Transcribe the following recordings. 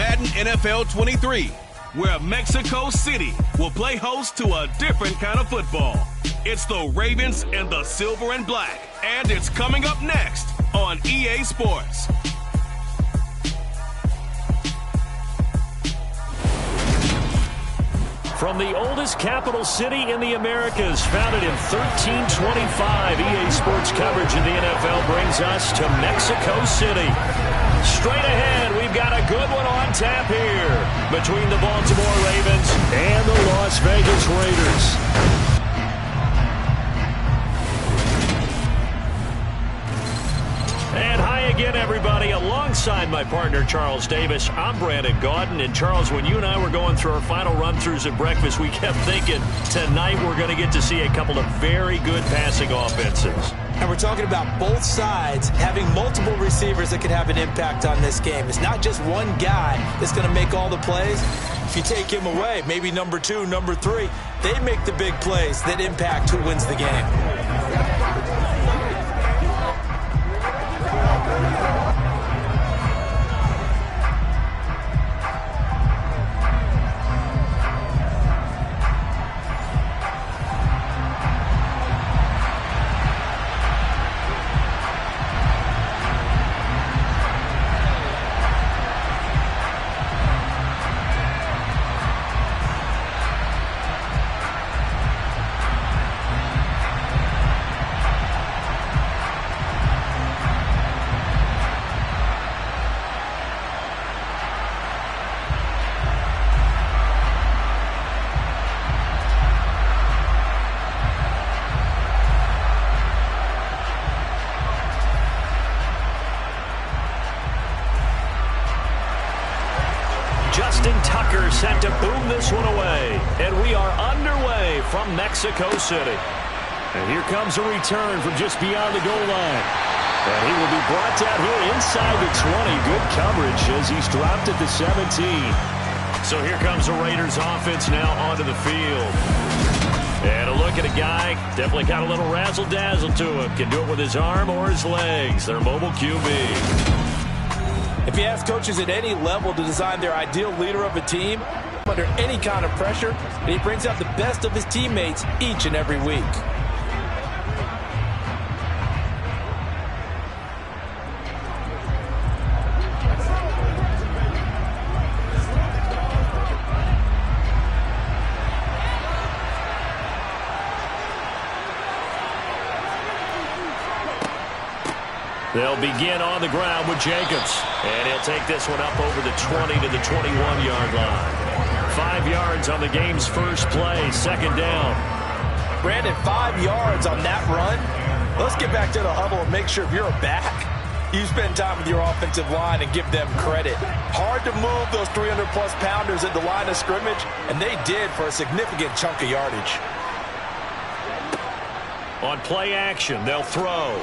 Madden NFL 23, where Mexico City will play host to a different kind of football. It's the Ravens and the Silver and Black, and it's coming up next on EA Sports. From the oldest capital city in the Americas, founded in 1325, EA Sports coverage in the NFL brings us to Mexico City. Straight ahead, we've got a good one on tap here between the Baltimore Ravens and the Las Vegas Raiders. And hi again, everybody. Alongside my partner, Charles Davis, I'm Brandon Gaudin. And Charles, when you and I were going through our final run-throughs at breakfast, we kept thinking tonight we're going to get to see a couple of very good passing offenses. And we're talking about both sides having multiple receivers that could have an impact on this game. It's not just one guy that's going to make all the plays. If you take him away, maybe number 2, number 3, they make the big plays that impact who wins the game. Set to boom this one away, and we are underway from Mexico City. And here comes a return from just beyond the goal line. And he will be brought down here inside the 20. Good coverage as he's dropped at the 17. So here comes the Raiders offense now onto the field. And a look at a guy, definitely got a little razzle-dazzle to him. Can do it with his arm or his legs. Their mobile QB. If you ask coaches at any level to design their ideal leader of a team under any kind of pressure, and he brings out the best of his teammates each and every week. They'll begin on the ground with Jacobs. And he'll take this one up over the 20 to the 21-yard line. 5 yards on the game's first play, second down. Brandon, 5 yards on that run. Let's get back to the huddle and make sure if you're a back, you spend time with your offensive line and give them credit. Hard to move those 300-plus pounders at the line of scrimmage, and they did for a significant chunk of yardage. On play action, they'll throw.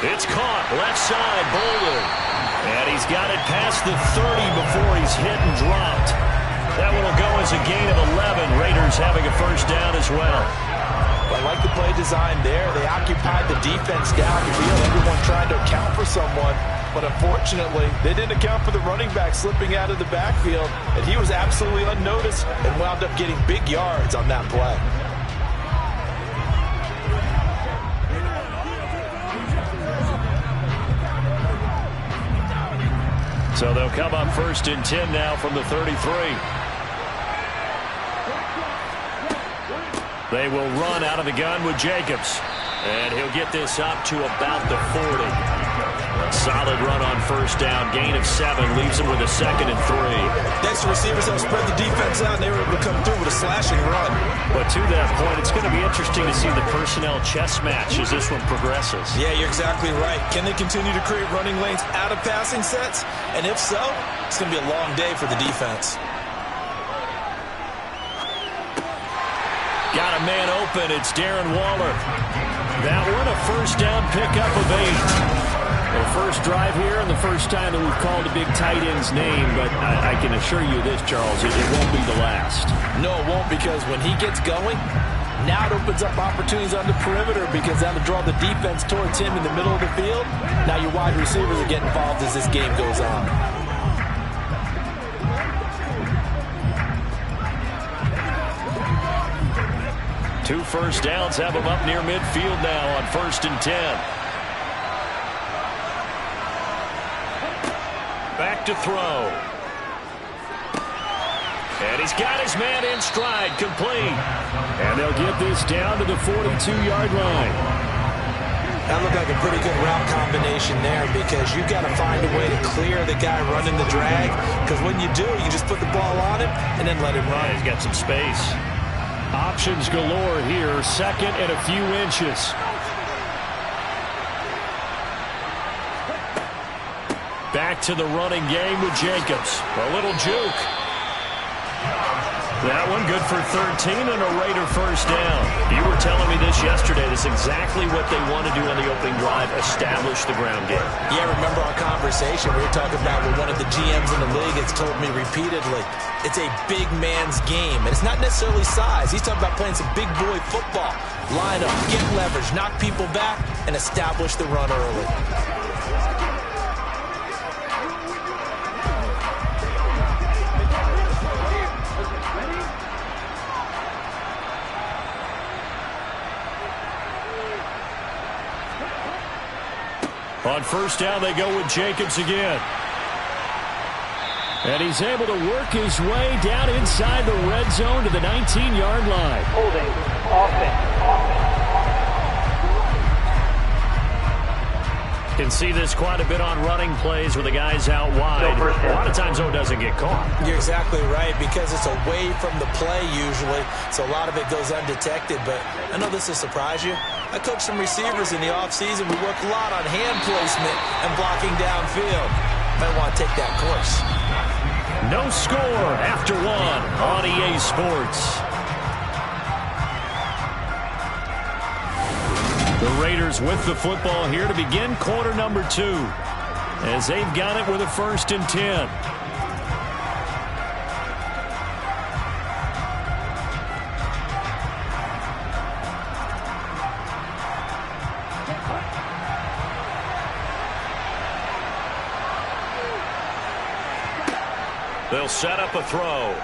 It's caught, left side, Bolden. And he's got it past the 30 before he's hit and dropped. That one will go as a gain of 11. Raiders having a first down as well. I like the play design there. They occupied the defense down the field. Everyone trying to account for someone. But unfortunately, they didn't account for the running back slipping out of the backfield. And he was absolutely unnoticed and wound up getting big yards on that play. So they'll come up first and 10 now from the 33. They will run out of the gun with Jacobs. And he'll get this up to about the 40. A solid run on first down. Gain of 7 leaves him with a second and 3. Next, the receivers have spread the defense out, and they were able to come through with a slashing run. But to that point, it's going to be interesting to see the personnel chess match as this one progresses. Yeah, you're exactly right. Can they continue to create running lanes out of passing sets? And if so, it's going to be a long day for the defense. Got a man open. It's Darren Waller. That one, a first down pickup of 8. The first drive here and the first time that we've called a big tight end's name, but I can assure you this, Charles, it won't be the last. No, it won't, because when he gets going, now it opens up opportunities on the perimeter because that'll draw the defense towards him in the middle of the field. Now your wide receivers are getting involved as this game goes on. 2 first downs have him up near midfield now on 1st and 10. Back to throw. And he's got his man in stride, complete. And they'll get this down to the 42-yard line. That looked like a pretty good route combination there because you've got to find a way to clear the guy running the drag, because when you do, you just put the ball on him and then let him run. Yeah, he's got some space. Options galore here, 2nd and a few inches. Back to the running game with Jacobs. A little juke. That one good for 13 and a Raider first down. You were telling me this yesterday. This is exactly what they want to do on the opening drive, establish the ground game. Yeah, remember our conversation? We were talking about what one of the GMs in the league has told me repeatedly. It's a big man's game, and it's not necessarily size. He's talking about playing some big boy football. Line up, get leverage, knock people back, and establish the run early. On first down, they go with Jacobs again. And he's able to work his way down inside the red zone to the 19-yard line. Holding, offense. Can see this quite a bit on running plays where the guy's out wide. A lot of times, though, it doesn't get caught. You're exactly right, because it's away from the play usually, so a lot of it goes undetected. But I know this will surprise you. I coach some receivers in the offseason. We work a lot on hand placement and blocking downfield. Might want to take that course. No score after 1 on EA Sports. The Raiders with the football here to begin quarter number 2, as they've got it with a 1st and 10. They'll set up a throw.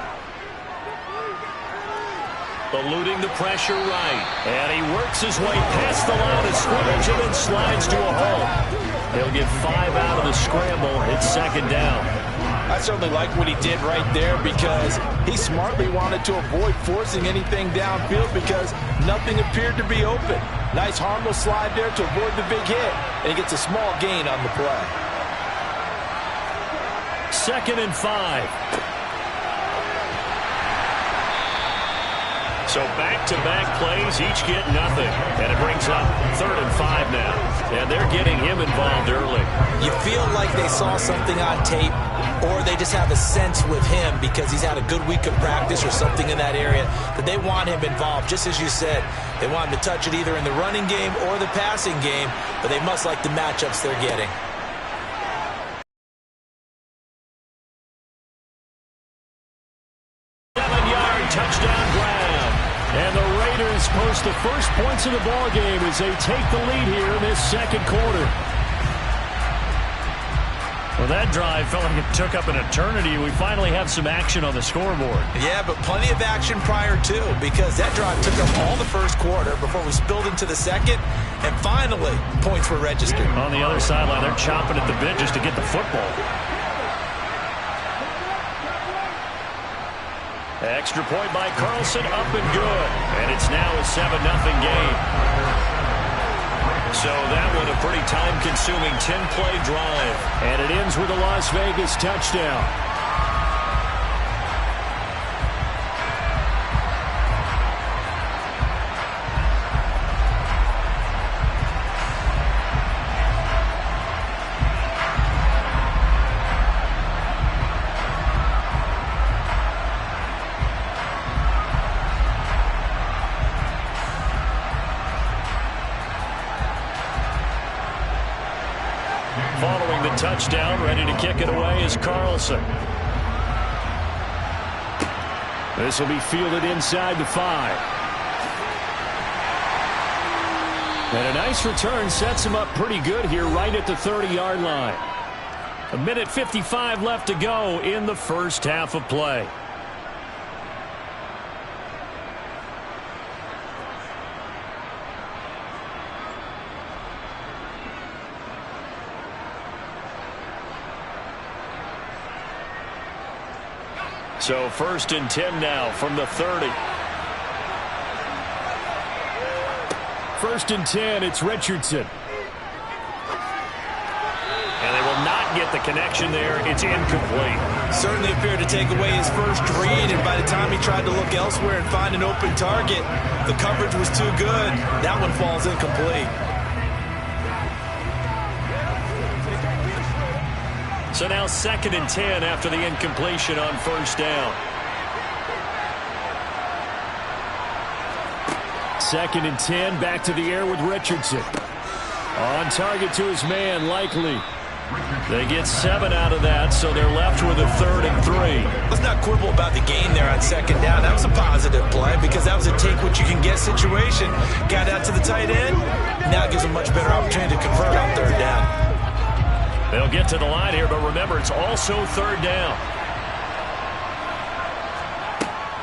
Eluding the pressure right. And he works his way past the line of scrimmage and then slides to a halt. He'll get 5 out of the scramble. It's 2nd down. I certainly like what he did right there, because he smartly wanted to avoid forcing anything downfield because nothing appeared to be open. Nice harmless slide there to avoid the big hit, and he gets a small gain on the play. 2nd and 5. So back-to-back plays, each get nothing. And it brings up 3rd and 5 now. And they're getting him involved early. You feel like they saw something on tape, or they just have a sense with him because he's had a good week of practice or something in that area that they want him involved. Just as you said, they want him to touch it either in the running game or the passing game, but they must like the matchups they're getting. Touchdown grab. And the Raiders post the first points of the ball game as they take the lead here in this 2nd quarter. Well, that drive felt like it took up an eternity. We finally have some action on the scoreboard. Yeah, but plenty of action prior to, because that drive took up all the 1st quarter before we spilled into the 2nd, and finally, points were registered. On the other sideline, they're chomping at the bit just to get the football. Extra point by Carlson, up and good. And it's now a 7-0 game. So that one a pretty time-consuming 10-play drive. And it ends with a Las Vegas touchdown. Following the touchdown, ready to kick it away is Carlson. This will be fielded inside the 5. And a nice return sets him up pretty good here right at the 30-yard line. 1:55 left to go in the first half of play. So 1st and 10 now from the 30. 1st and 10, it's Richardson. And they will not get the connection there. It's incomplete. Certainly appeared to take away his first read, and by the time he tried to look elsewhere and find an open target, the coverage was too good. That one falls incomplete. So now 2nd and 10 after the incompletion on 1st down. 2nd and 10, back to the air with Richardson. On target to his man, Likely. They get 7 out of that, so they're left with a 3rd and 3. Let's not quibble about the gain there on 2nd down. That was a positive play because that was a take-what-you-can-get situation. Got out to the tight end. Now it gives them much better opportunity to convert on 3rd down. They'll get to the line here, but remember, it's also 3rd down.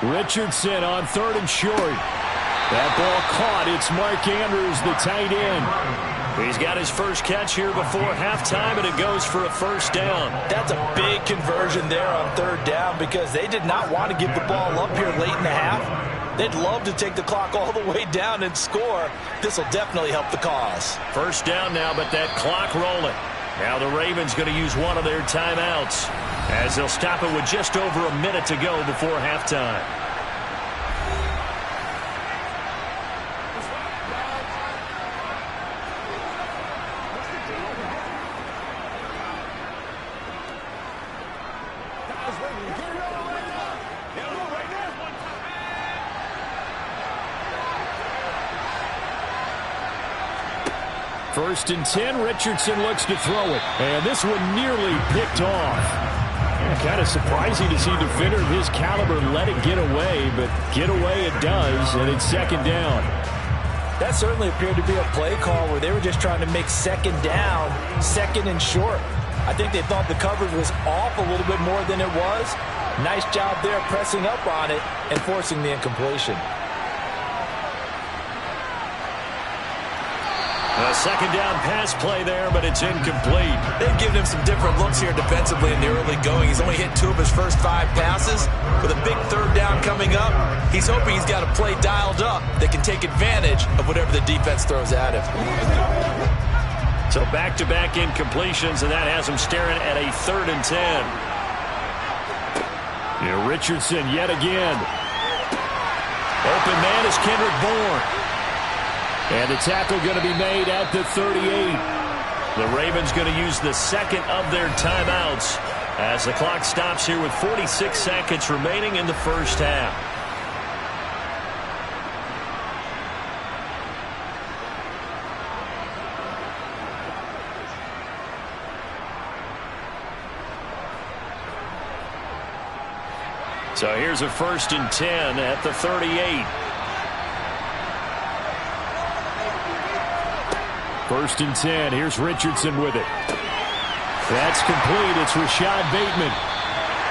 Richardson on 3rd and short. That ball caught. It's Mark Andrews, the tight end. He's got his first catch here before halftime, and it goes for a 1st down. That's a big conversion there on 3rd down because they did not want to give the ball up here late in the half. They'd love to take the clock all the way down and score. This will definitely help the cause. 1st down now, but that clock rolling. Now the Ravens going to use one of their timeouts as they'll stop it with just over a minute to go before halftime. First and 10, Richardson looks to throw it. And this one nearly picked off. Kind of surprising to see a defender of his caliber let it get away, but get away it does, and it's 2nd down. That certainly appeared to be a play call where they were just trying to make 2nd down, 2nd and short. I think they thought the coverage was off a little bit more than it was. Nice job there pressing up on it and forcing the incompletion. A 2nd down pass play there, but it's incomplete. They've given him some different looks here defensively in the early going. He's only hit 2 of his first 5 passes. With a big 3rd down coming up, he's hoping he's got a play dialed up that can take advantage of whatever the defense throws at him. So back-to-back incompletions, and that has him staring at a 3rd and 10. Yeah, Richardson yet again. Open man is Kendrick Bourne. And the tackle going to be made at the 38. The Ravens going to use the 2nd of their timeouts as the clock stops here with 46 seconds remaining in the 1st half. So here's a 1st and 10 at the 38. 1st and 10. Here's Richardson with it. That's complete. It's Rashad Bateman.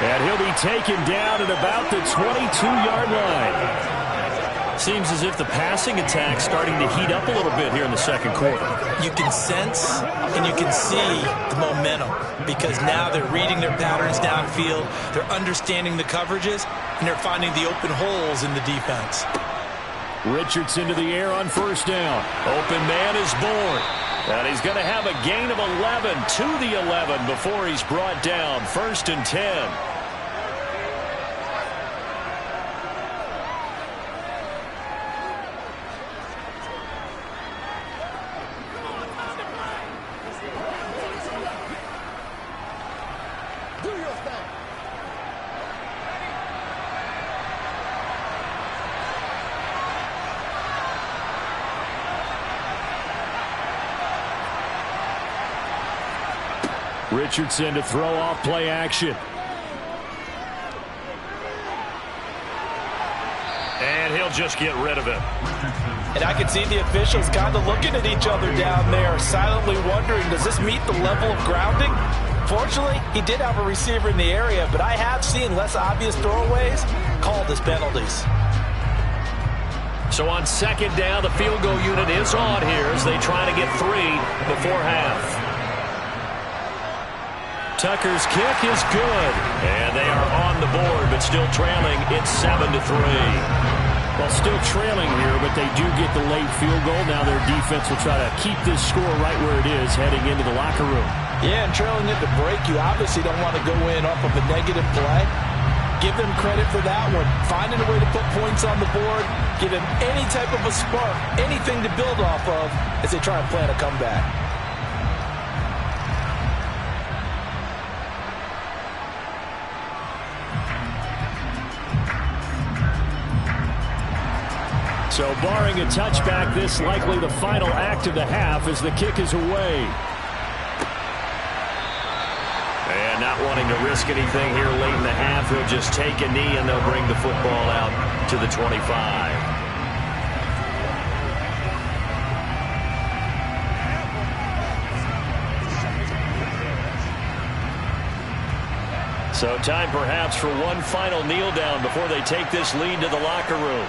And he'll be taken down at about the 22-yard line. Seems as if the passing attack's starting to heat up a little bit here in the 2nd quarter. You can sense and you can see the momentum because now they're reading their patterns downfield, they're understanding the coverages, and they're finding the open holes in the defense. Richardson to the air on 1st down. Open man is Bourne. And he's going to have a gain of 11 to the 11 before he's brought down. 1st and 10. Richardson to throw off play action. And he'll just get rid of it. And I can see the officials kind of looking at each other down there, silently wondering, does this meet the level of grounding? Fortunately, he did have a receiver in the area, but I have seen less obvious throwaways called as penalties. So on 2nd down, the field goal unit is on here as they try to get 3 before half. Tucker's kick is good, and they are on the board, but but still trailing. It's 7-3. Well, still trailing here, but they do get the late field goal. Now their defense will try to keep this score right where it is heading into the locker room. Yeah, and trailing at the break, you obviously don't want to go in off of a negative play. Give them credit for that one. Finding a way to put points on the board, give them any type of a spark, anything to build off of as they try and plan a comeback. So barring a touchback, this likely the final act of the half as the kick is away. And not wanting to risk anything here late in the half, he'll just take a knee and they'll bring the football out to the 25. So time perhaps for one final kneel down before they take this lead to the locker room.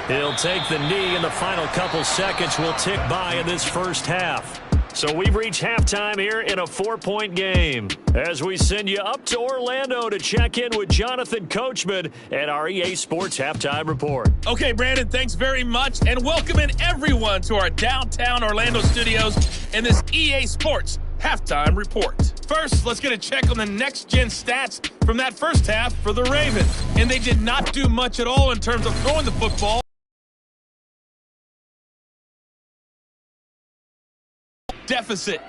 He'll take the knee, and the final couple seconds will tick by in this first half. So we've reached halftime here in a 4-point game as we send you up to Orlando to check in with Jonathan Coachman and our EA Sports Halftime Report. Okay, Brandon, thanks very much, and welcome in everyone to our downtown Orlando studios in this EA Sports Halftime Report. First, let's get a check on the next-gen stats from that first half for the Ravens. And they did not do much at all in terms of throwing the football. Deficit.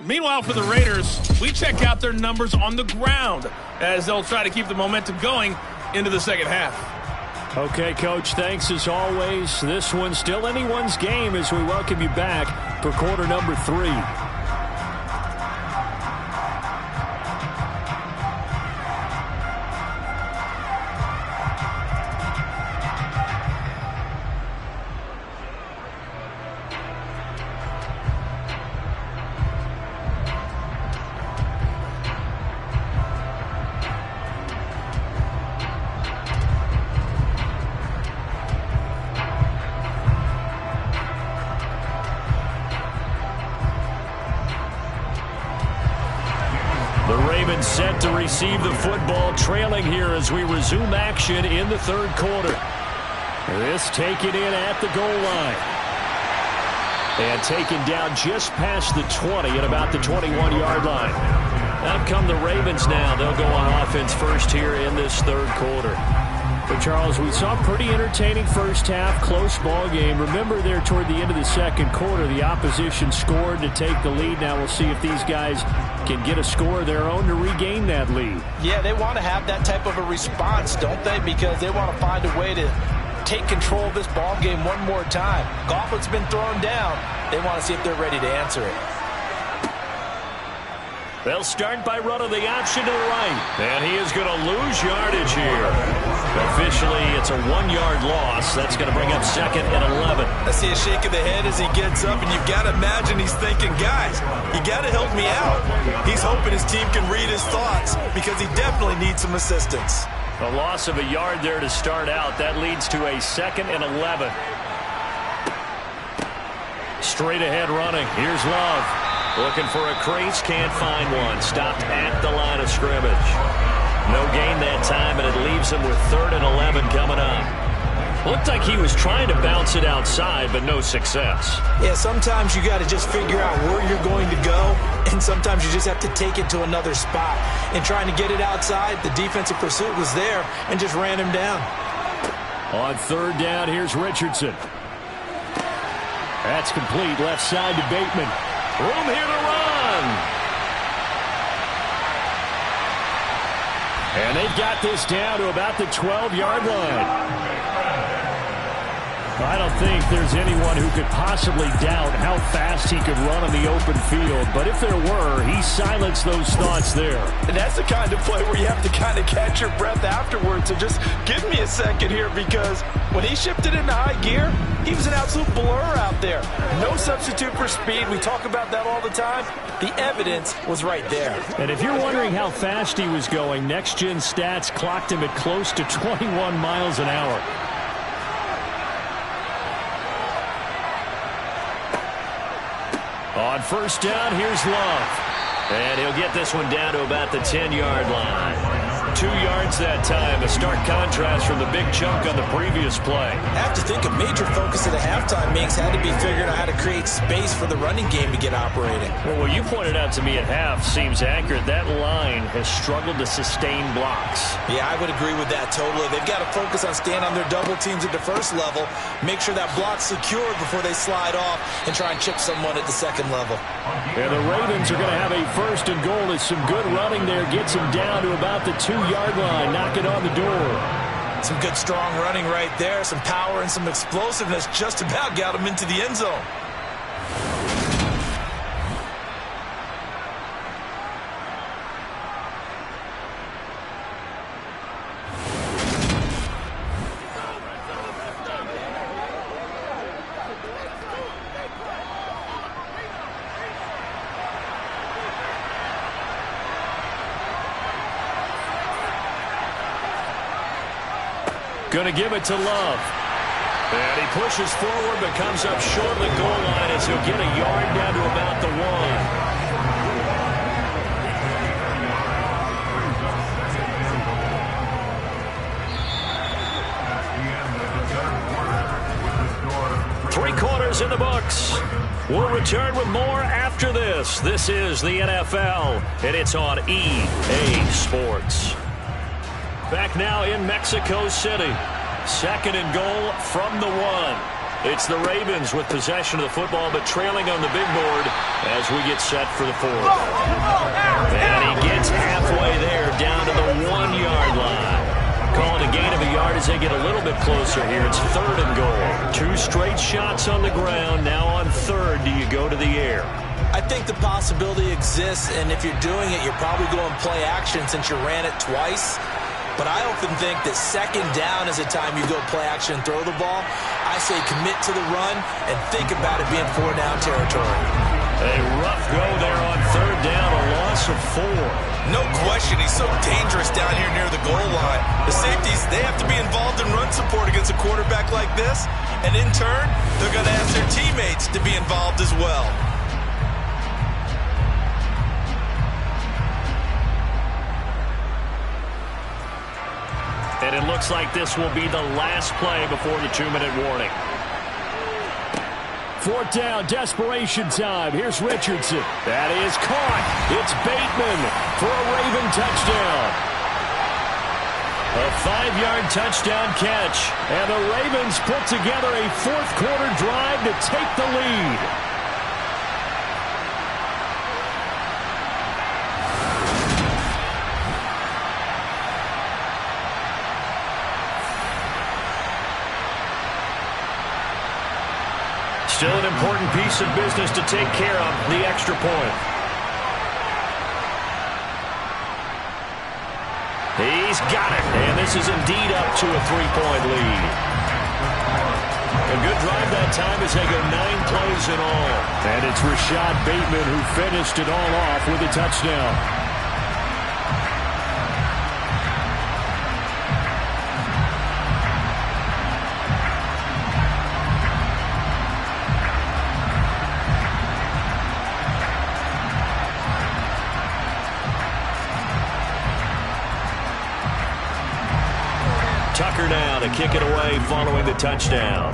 Meanwhile, for the Raiders, we check out their numbers on the ground as they'll try to keep the momentum going into the second half. Okay, Coach, thanks as always. This one's still anyone's game as we welcome you back for quarter number 3. Set to receive the football, trailing here as we resume action in the third quarter. This taken in at the goal line. And taken down just past the 20 at about the 21-yard line. Out come the Ravens now. They'll go on offense first here in this third quarter. But, Charles, we saw a pretty entertaining first half, close ball game. Remember there toward the end of the second quarter, the opposition scored to take the lead. Now we'll see if these guys can get a score of their own to regain that lead. Yeah, they want to have that type of a response, don't they? Because they want to find a way to take control of this ball game one more time. Gauntlet's been thrown down. They want to see if they're ready to answer it. They'll start by running the option to the right. And he is going to lose yardage here. Officially, it's a 1-yard loss. That's going to bring up second and 11. I see a shake of the head as he gets up, and you've got to imagine he's thinking, guys, you got to help me out. He's hoping his team can read his thoughts because he definitely needs some assistance. A loss of a yard there to start out. That leads to a second and 11. Straight ahead running. Here's Love. Looking for a crease, can't find one. Stopped at the line of scrimmage. No gain that time, and it leaves him with 3rd and 11 coming up. Looked like he was trying to bounce it outside, but no success. Yeah, sometimes you got to just figure out where you're going to go, and sometimes you just have to take it to another spot. And trying to get it outside, the defensive pursuit was there and just ran him down. On 3rd down, here's Richardson. That's complete, left side to Bateman. Room here to run. And they've got this down to about the 12-yard line. I don't think there's anyone who could possibly doubt how fast he could run on the open field. But if there were, he silenced those thoughts there. And that's the kind of play where you have to kind of catch your breath afterwards. So just give me a second here, because when he shifted into high gear, he was an absolute blur out there. No substitute for speed. We talk about that all the time. The evidence was right there. And if you're wondering how fast he was going, next-gen stats clocked him at close to 21 miles an hour. On 1st down, here's Love. And he'll get this one down to about the 10-yard line. 2 2 yards that time. A stark contrast from the big chunk on the previous play. I have to think a major focus at the halftime Minks had to be figuring out how to create space for the running game to get operating. Well, what you pointed out to me at half seems accurate. That line has struggled to sustain blocks. Yeah, I would agree with that totally. They've got to focus on staying on their double teams at the first level, make sure that block's secured before they slide off and try and chip someone at the second level. And the Ravens are going to have a 1st and goal. It's some good running there. Gets him down to about the 2-yard line. Knock it on the door. Some good strong running right there. Some power and some explosiveness just about got him into the end zone. Going to give it to Love. And he pushes forward but comes up short of the goal line as he'll get a yard down to about the 1. 3 quarters in the books. We'll return with more after this. This is the NFL, and it's on EA Sports. Back now in Mexico City. 2nd and goal from the 1. It's the Ravens with possession of the football, but trailing on the big board as we get set for the 4th. And he gets halfway there down to the 1-yard line. Calling a gain of a yard as they get a little bit closer here. It's 3rd and goal. 2 straight shots on the ground. Now on 3rd, do you go to the air? I think the possibility exists, and if you're doing it, you're probably going play action since you ran it twice. But I often think that 2nd down is a time you go play action and throw the ball. I say commit to the run and think about it being 4-down territory. A rough go there on 3rd down, a loss of 4. No question, he's so dangerous down here near the goal line. The safeties, they have to be involved in run support against a quarterback like this. And in turn, they're going to ask their teammates to be involved as well. And it looks like this will be the last play before the 2-minute warning. 4th down, desperation time. Here's Richardson. That is caught. It's Bateman for a Raven touchdown. A 5-yard touchdown catch. And the Ravens put together a 4th-quarter drive to take the lead. Still an important piece of business to take care of, the extra point. He's got it, and this is indeed up to a 3-point lead. A good drive that time as they go 9 plays in all. And it's Rashad Bateman who finished it all off with a touchdown. Tucker now to kick it away following the touchdown.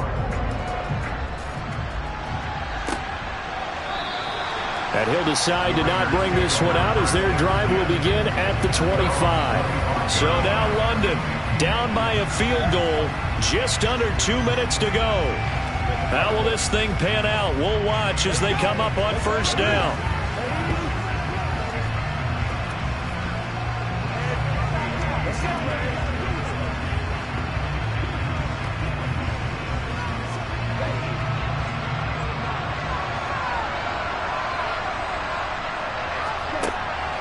And he'll decide to not bring this one out as their drive will begin at the 25. So now London down by a field goal, just under 2 minutes to go. How will this thing pan out? We'll watch as they come up on 1st down.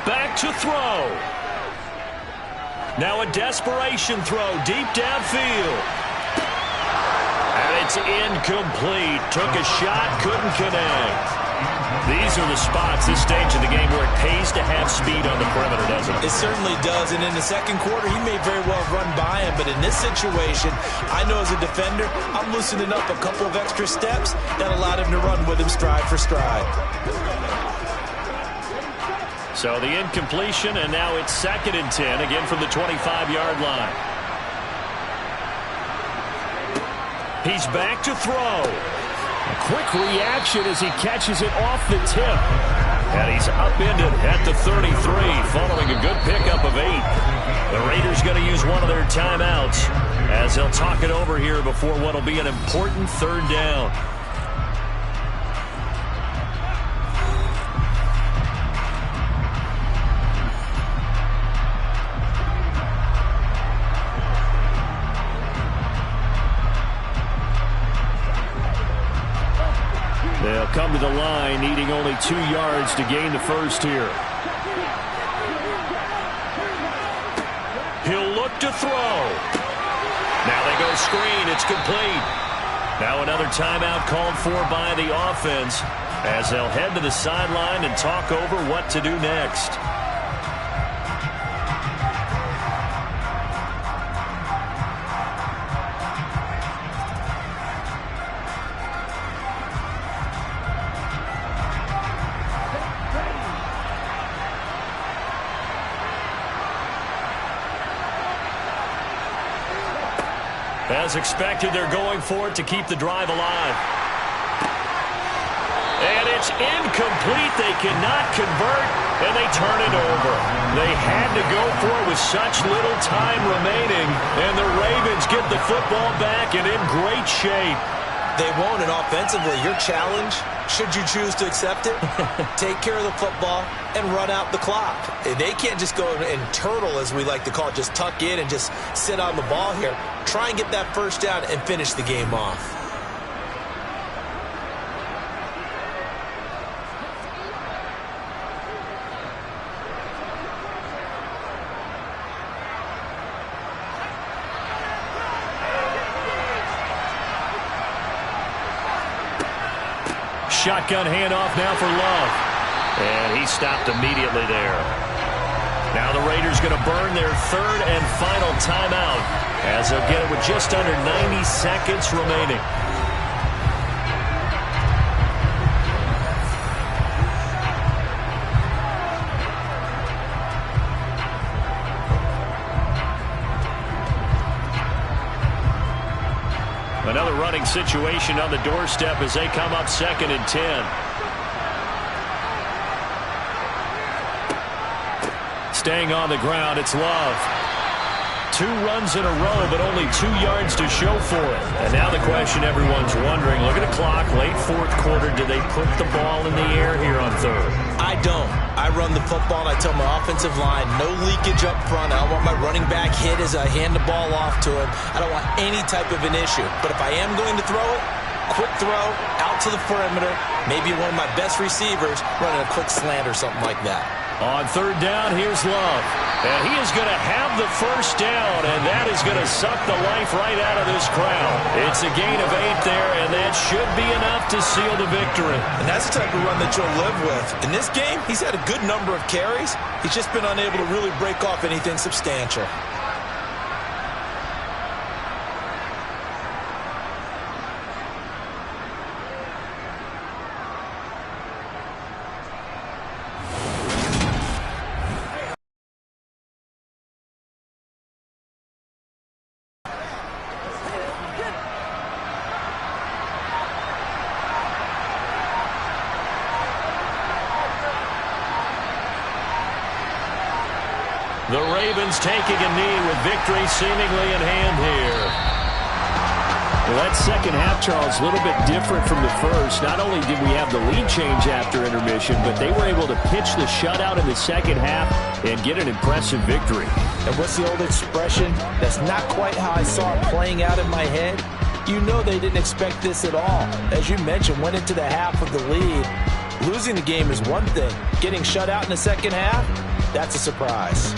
Back to throw. Now a desperation throw deep downfield. And it's incomplete. Took a shot, couldn't connect. These are the spots, this stage of the game, where it pays to have speed on the perimeter, doesn't it? It certainly does, and in the 2nd quarter, he may very well run by him, but in this situation, I know as a defender, I'm loosening up a couple of extra steps that allowed him to run with him stride for stride. So the incompletion, and now it's 2nd and 10, again from the 25-yard line. He's back to throw. A quick reaction as he catches it off the tip. And he's upended at the 33, following a good pickup of 8. The Raiders going to use one of their timeouts as they'll talk it over here before what will be an important 3rd down. They'll come to the line, needing only 2 yards to gain the first here. He'll look to throw. Now they go screen. It's complete. Now another timeout called for by the offense as they'll head to the sideline and talk over what to do next. As expected, they're going for it to keep the drive alive. And it's incomplete. They cannot convert, and they turn it over. They had to go for it with such little time remaining, and the Ravens get the football back and in great shape. They won't, and offensively, your challenge, should you choose to accept it, take care of the football and run out the clock. They can't just go and turtle, as we like to call it, just tuck in and just sit on the ball here. Try and get that first down and finish the game off. Shotgun handoff now for Love. And he stopped immediately there. Now the Raiders going to burn their 3rd and final timeout as they'll get it with just under 90 seconds remaining. Another running situation on the doorstep as they come up 2nd and 10. Staying on the ground, it's Love. 2 runs in a row, but only 2 yards to show for it. And now the question everyone's wondering, look at the clock, late 4th quarter, do they put the ball in the air here on 3rd? I don't. I run the football, and I tell my offensive line, no leakage up front. I don't want my running back hit as I hand the ball off to him. I don't want any type of an issue. But if I am going to throw it, quick throw, out to the perimeter, maybe one of my best receivers running a quick slant or something like that. On 3rd down, here's Love. And he is going to have the first down, and that is going to suck the life right out of this crowd. It's a gain of 8 there, and that should be enough to seal the victory. And that's the type of run that you'll live with. In this game, he's had a good number of carries. He's just been unable to really break off anything substantial. The Ravens taking a knee with victory seemingly in hand here. Well, that second half, Charles, a little bit different from the first. Not only did we have the lead change after intermission, but they were able to pitch the shutout in the second half and get an impressive victory. And what's the old expression? That's not quite how I saw it playing out in my head. You know they didn't expect this at all. As you mentioned, went into the half of the lead. Losing the game is one thing. Getting shut out in the second half, that's a surprise.